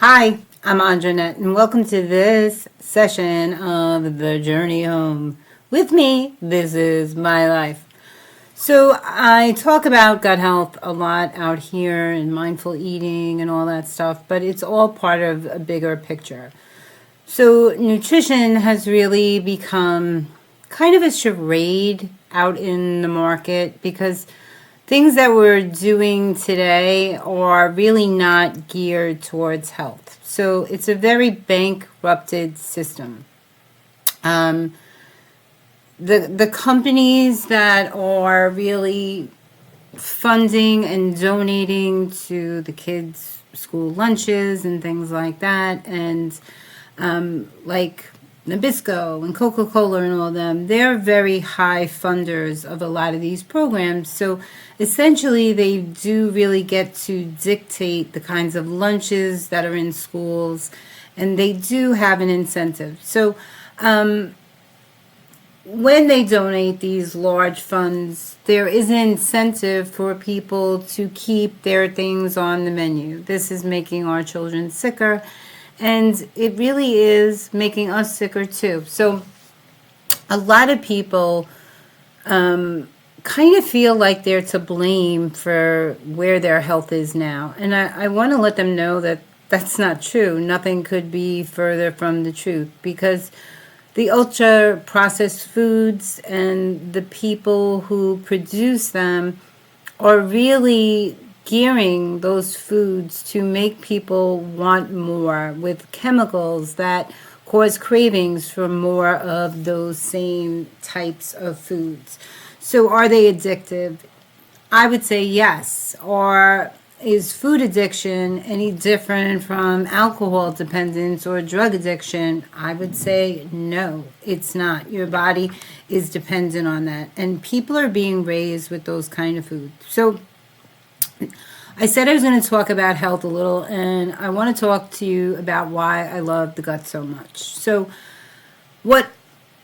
Hi, I'm Annette, and welcome to this session of The Journey Home. With me, this is my life. So I talk about gut health a lot out here and mindful eating and all that stuff, but it's all part of a bigger picture. So nutrition has really become kind of a charade out in the market because things that we're doing today are really not geared towards health. So it's a very bankrupted system. The companies that are really funding and donating to the kids' school lunches and things like that, and like Nabisco and Coca-Cola and all them, they're very high funders of a lot of these programs. So essentially they do really get to dictate the kinds of lunches that are in schools, and they do have an incentive. So when they donate these large funds, there is an incentive for people to keep their things on the menu. This is making our children sicker, and it really is making us sicker too. So a lot of people kind of feel like they're to blame for where their health is now. And I want to let them know that that's not true. Nothing could be further from the truth, because the ultra processed foods and the people who produce them are really gearing those foods to make people want more, with chemicals that cause cravings for more of those same types of foods. So are they addictive? I would say yes. Or is food addiction any different from alcohol dependence or drug addiction? I would say no, it's not. Your body is dependent on that. And people are being raised with those kind of foods. So I said I was going to talk about health a little, and I want to talk to you about why I love the gut so much. So what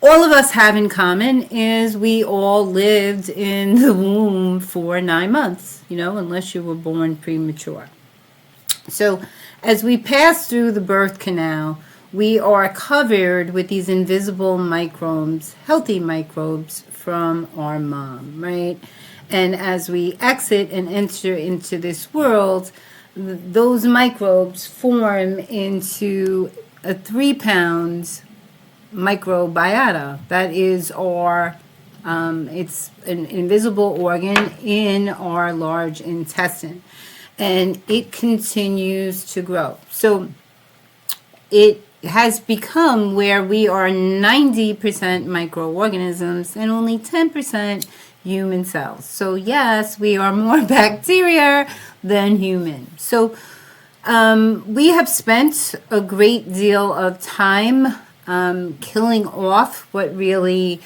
all of us have in common is we all lived in the womb for 9 months, unless you were born premature. So as we pass through the birth canal, we are covered with these invisible microbes, healthy microbes from our mom, right? And as we exit and enter into this world, those microbes form into a 3-pound microbiota. That is it's an invisible organ in our large intestine, and it continues to grow. So it has become where we are 90% microorganisms and only 10% human cells. So yes, we are more bacteria than human. So we have spent a great deal of time killing off what really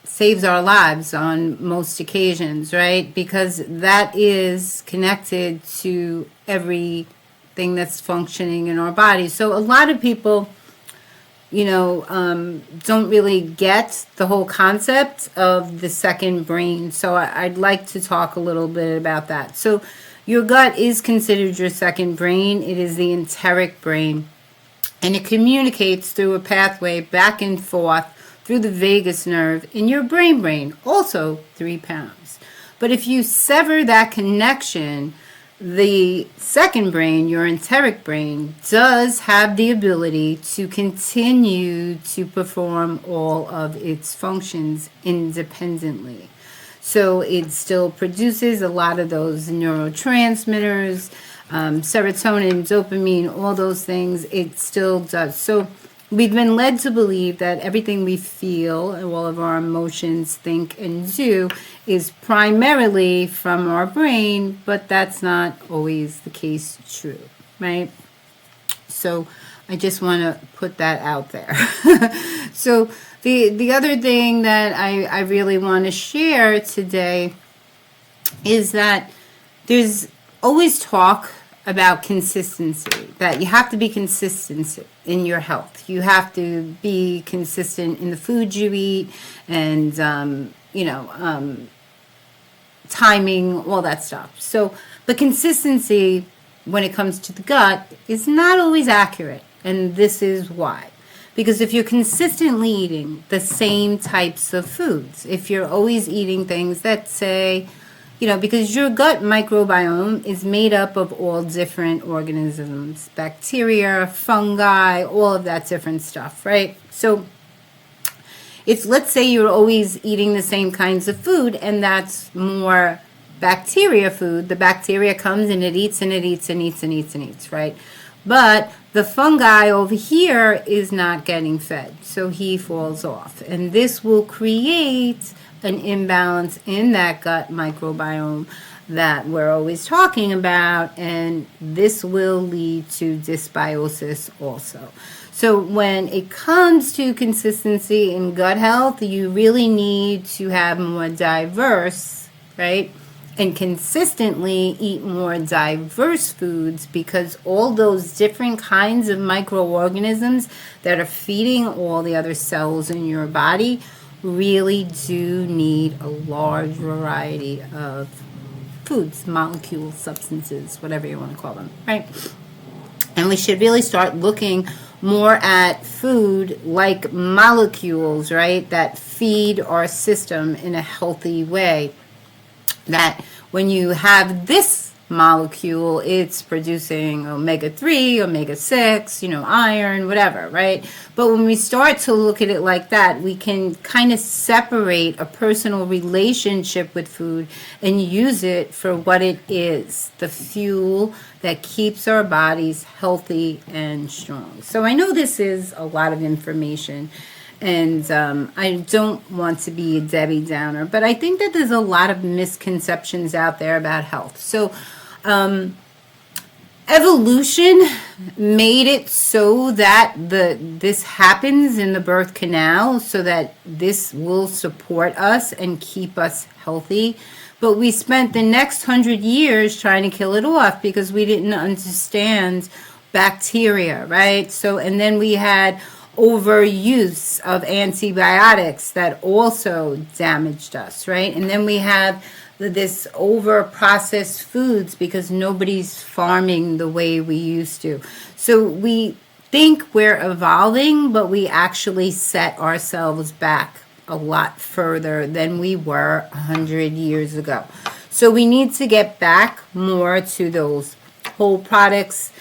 saves our lives on most occasions, right? Because that is connected to everything that's functioning in our body. So a lot of people don't really get the whole concept of the second brain. So I'd like to talk a little bit about that. So your gut is considered your second brain. It is the enteric brain, and it communicates through a pathway back and forth through the vagus nerve in your brain, also 3 pounds. But if you sever that connection, the second brain, your enteric brain, does have the ability to continue to perform all of its functions independently. So it still produces a lot of those neurotransmitters, serotonin, dopamine, all those things. It still does. So we've been led to believe that everything we feel and all of our emotions, think, and do is primarily from our brain, but that's not always the case true, right? So I just want to put that out there. So the other thing that I really want to share today is that there's always talk about consistency, that you have to be consistent in your health. You have to be consistent in the food you eat, and timing, all that stuff. So the consistency when it comes to the gut is not always accurate. And this is why. Because if you're consistently eating the same types of foods, if you're always eating things that say, because your gut microbiome is made up of all different organisms, bacteria, fungi, all of that different stuff, right? So let's say you're always eating the same kinds of food, and that's more bacteria food. The bacteria comes and it eats and it eats and eats and eats and eats, right? But the fungi over here is not getting fed, so he falls off. And this will create an imbalance in that gut microbiome that we're always talking about, and this will lead to dysbiosis also. So when it comes to consistency in gut health, you really need to have more diverse, right? And consistently eat more diverse foods, because all those different kinds of microorganisms that are feeding all the other cells in your body really do need a large variety of foods, molecules, substances, whatever you want to call them, right? And we should really start looking more at food like molecules, right, that feed our system in a healthy way. That when you have this molecule, it's producing omega-3, omega-6, iron, whatever, right? But when we start to look at it like that, we can kind of separate a personal relationship with food and use it for what it is, the fuel that keeps our bodies healthy and strong. So I know this is a lot of information, and I don't want to be a Debbie Downer, but I think that there's a lot of misconceptions out there about health. So evolution made it so that this happens in the birth canal, so that this will support us and keep us healthy. But we spent the next 100 years trying to kill it off because we didn't understand bacteria, right? So, and then we had overuse of antibiotics that also damaged us, right? And then we have this over processed foods because nobody's farming the way we used to. So we think we're evolving, but we actually set ourselves back a lot further than we were 100 years ago. So we need to get back more to those whole products.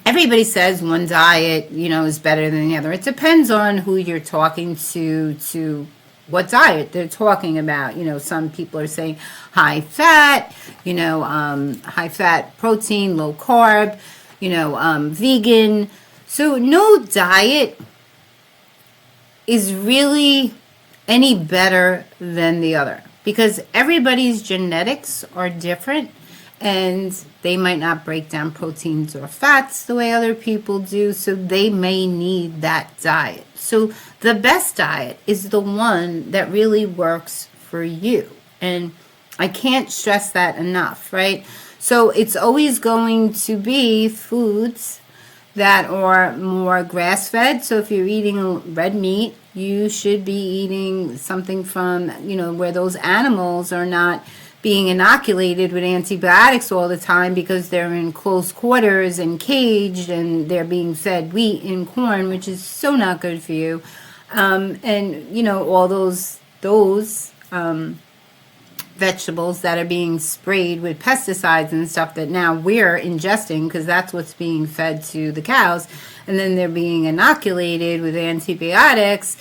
Everybody says one diet, is better than the other. It depends on who you're talking to what diet they're talking about. Some people are saying high fat, high fat protein, low carb, vegan. So no diet is really any better than the other, because everybody's genetics are different, and they might not break down proteins or fats the way other people do, so they may need that diet. So the best diet is the one that really works for you. And I can't stress that enough, right? So it's always going to be foods that are more grass-fed. So if you're eating red meat, you should be eating something from, where those animals are not being inoculated with antibiotics all the time because they're in close quarters and caged, and they're being fed wheat and corn, which is so not good for you. And all those vegetables that are being sprayed with pesticides and stuff that now we're ingesting because that's what's being fed to the cows, and then they're being inoculated with antibiotics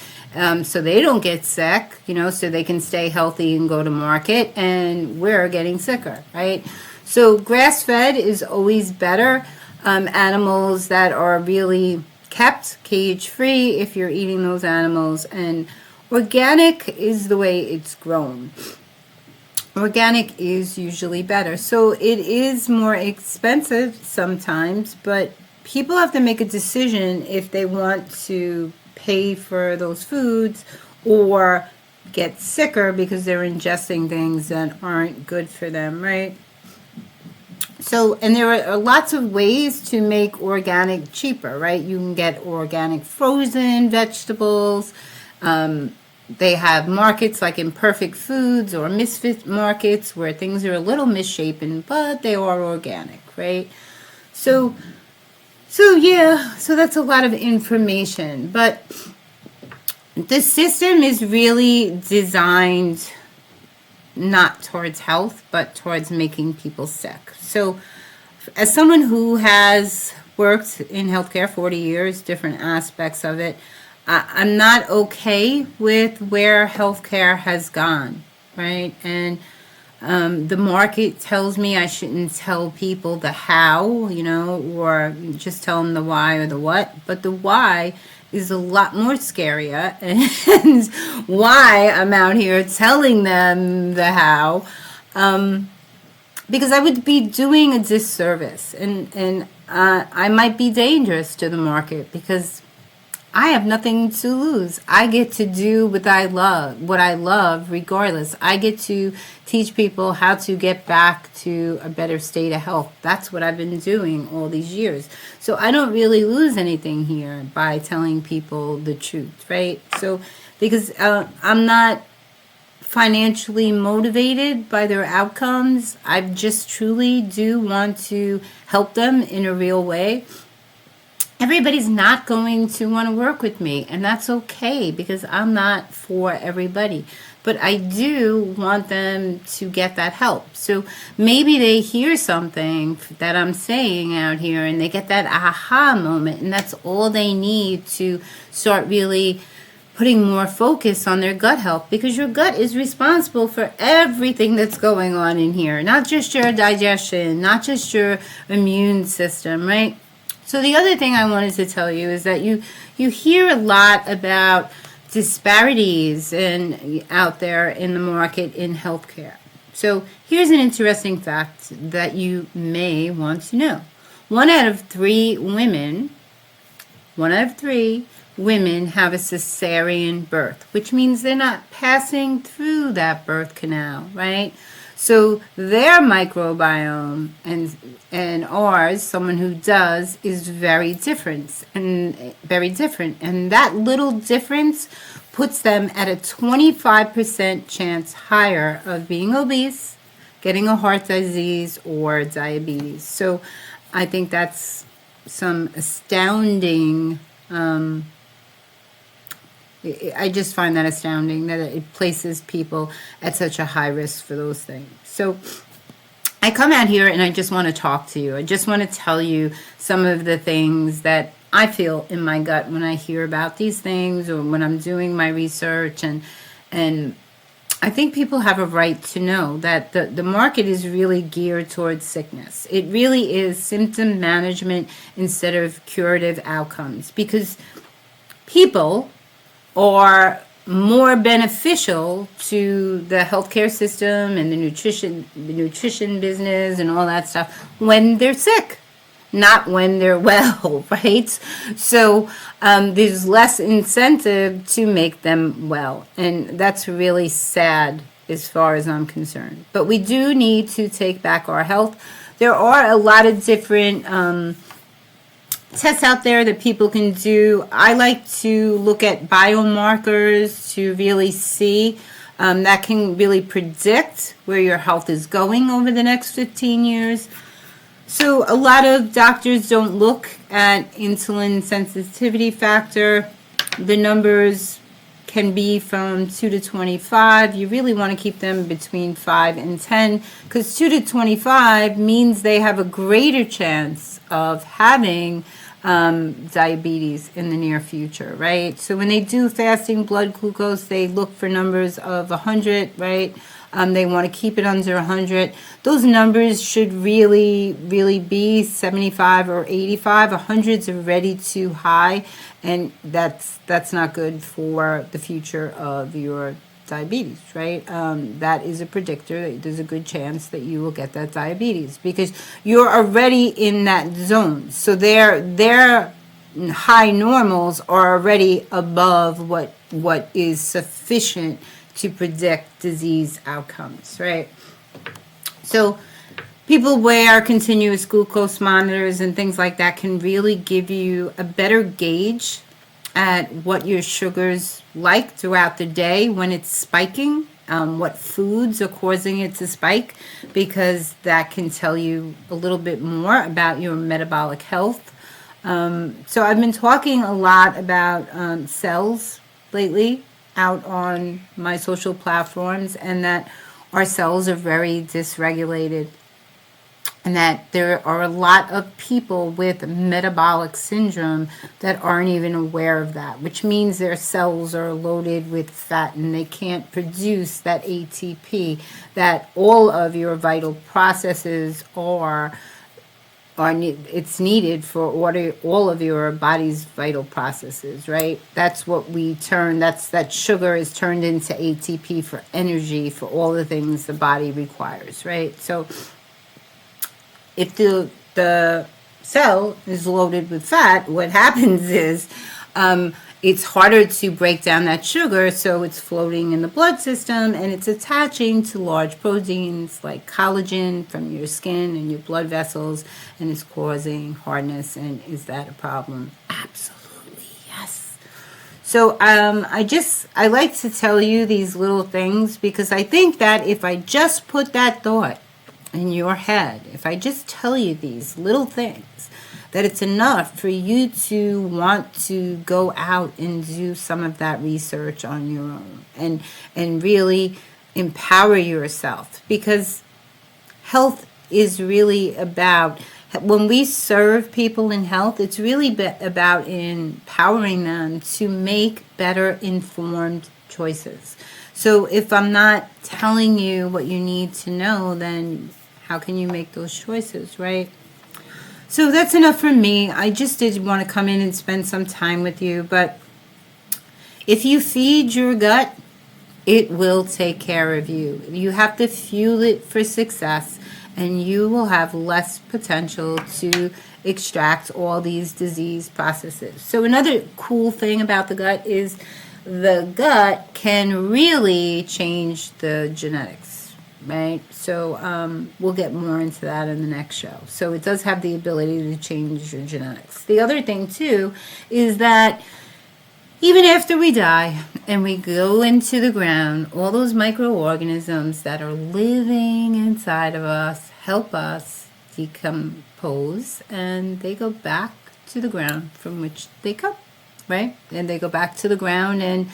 so they don't get sick, so they can stay healthy and go to market, and we're getting sicker, right? So grass-fed is always better. Animals that are really kept cage-free, if you're eating those animals, and organic is the way it's grown. Organic is usually better. So it is more expensive sometimes, but people have to make a decision if they want to pay for those foods or get sicker because they're ingesting things that aren't good for them, right? So, and there are lots of ways to make organic cheaper, right? You can get organic frozen vegetables. They have markets like Imperfect Foods or Misfit markets where things are a little misshapen, but they are organic, right? So yeah, so that's a lot of information, but the system is really designed not towards health, but towards making people sick. So as someone who has worked in healthcare 40 years, different aspects of it, I'm not okay with where healthcare has gone, right? And the market tells me I shouldn't tell people the how, or just tell them the why or the what. But the why is a lot more scarier, and why I'm out here telling them the how, because I would be doing a disservice, and I might be dangerous to the market because I have nothing to lose. I get to do what I love regardless. I get to teach people how to get back to a better state of health. That's what I've been doing all these years. So I don't really lose anything here by telling people the truth, right? So because I'm not financially motivated by their outcomes, I just truly do want to help them in a real way. Everybody's not going to want to work with me, and that's okay because I'm not for everybody. But I do want them to get that help. So maybe they hear something that I'm saying out here and they get that aha moment, and that's all they need to start really putting more focus on their gut health, because your gut is responsible for everything that's going on in here, not just your digestion, not just your immune system, right? So the other thing I wanted to tell you is that you hear a lot about disparities out there in the market in healthcare. So here's an interesting fact that you may want to know. One out of three women have a cesarean birth, which means they're not passing through that birth canal, right? So their microbiome and ours, someone who does, is very different. And that little difference puts them at a 25% chance higher of being obese, getting a heart disease, or diabetes. So I think that's some astounding, I just find that astounding that it places people at such a high risk for those things. So I come out here and I just want to talk to you. I just want to tell you some of the things that I feel in my gut when I hear about these things or when I'm doing my research. And I think people have a right to know that the market is really geared towards sickness. It really is symptom management instead of curative outcomes, because people are more beneficial to the healthcare system and the nutrition business and all that stuff when they're sick, not when they're well, right? So there's less incentive to make them well, and that's really sad as far as I'm concerned. But we do need to take back our health. There are a lot of different tests out there that people can do. I like to look at biomarkers to really see that can really predict where your health is going over the next 15 years. So a lot of doctors don't look at insulin sensitivity factor. The numbers can be from 2 to 25. You really want to keep them between 5 and 10, because 2 to 25 means they have a greater chance of having diabetes in the near future, right? So when they do fasting blood glucose, they look for numbers of 100, right? They want to keep it under 100. Those numbers should really be 75 or 85. 100's already too high, and that's not good for the future of your diabetes, right? That is a predictor that there's a good chance that you will get that diabetes because you're already in that zone. So their high normals are already above what is sufficient to predict disease outcomes, right? So people wear continuous glucose monitors and things like that can really give you a better gauge at what your sugar's like throughout the day when it's spiking, what foods are causing it to spike, because that can tell you a little bit more about your metabolic health. So I've been talking a lot about cells lately out on my social platforms, and that our cells are very dysregulated, and that there are a lot of people with metabolic syndrome that aren't even aware of that, which means their cells are loaded with fat and they can't produce that ATP that all of your vital processes it's needed for all of your body's vital processes, right? That's what that sugar is turned into ATP for energy for all the things the body requires, right? So if the cell is loaded with fat, what happens is it's harder to break down that sugar, so it's floating in the blood system and it's attaching to large proteins like collagen from your skin and your blood vessels, and it's causing hardness. And is that a problem? Absolutely, yes. So I like to tell you these little things because I think that if I just put that thought in your head, if I just tell you these little things, that it's enough for you to want to go out and do some of that research on your own and really empower yourself, because health is really about, when we serve people in health, it's really about empowering them to make better informed choices. So if I'm not telling you what you need to know, then how can you make those choices, right? So that's enough for me. I just did want to come in and spend some time with you. But if you feed your gut, it will take care of you. You have to fuel it for success, and you will have less potential to extract all these disease processes. So another cool thing about the gut is the gut can really change the genetics. Right, so we'll get more into that in the next show. So it does have the ability to change your genetics. The other thing too is that even after we die and we go into the ground, all those microorganisms that are living inside of us help us decompose, and they go back to the ground from which they come, right? And they go back to the ground and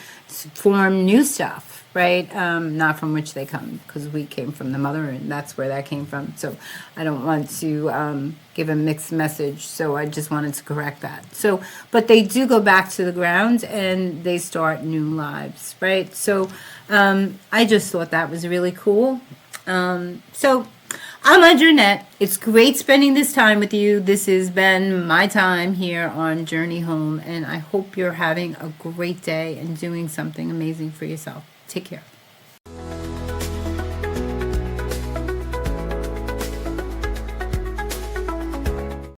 form new stuff. Right? Not from which they come, because we came from the mother and that's where that came from. So I don't want to give a mixed message. So I just wanted to correct that. So, but they do go back to the ground and they start new lives, right? So I just thought that was really cool. So I'm Annette. It's great spending this time with you. This has been my time here on Journey Home, and I hope you're having a great day and doing something amazing for yourself. Take care.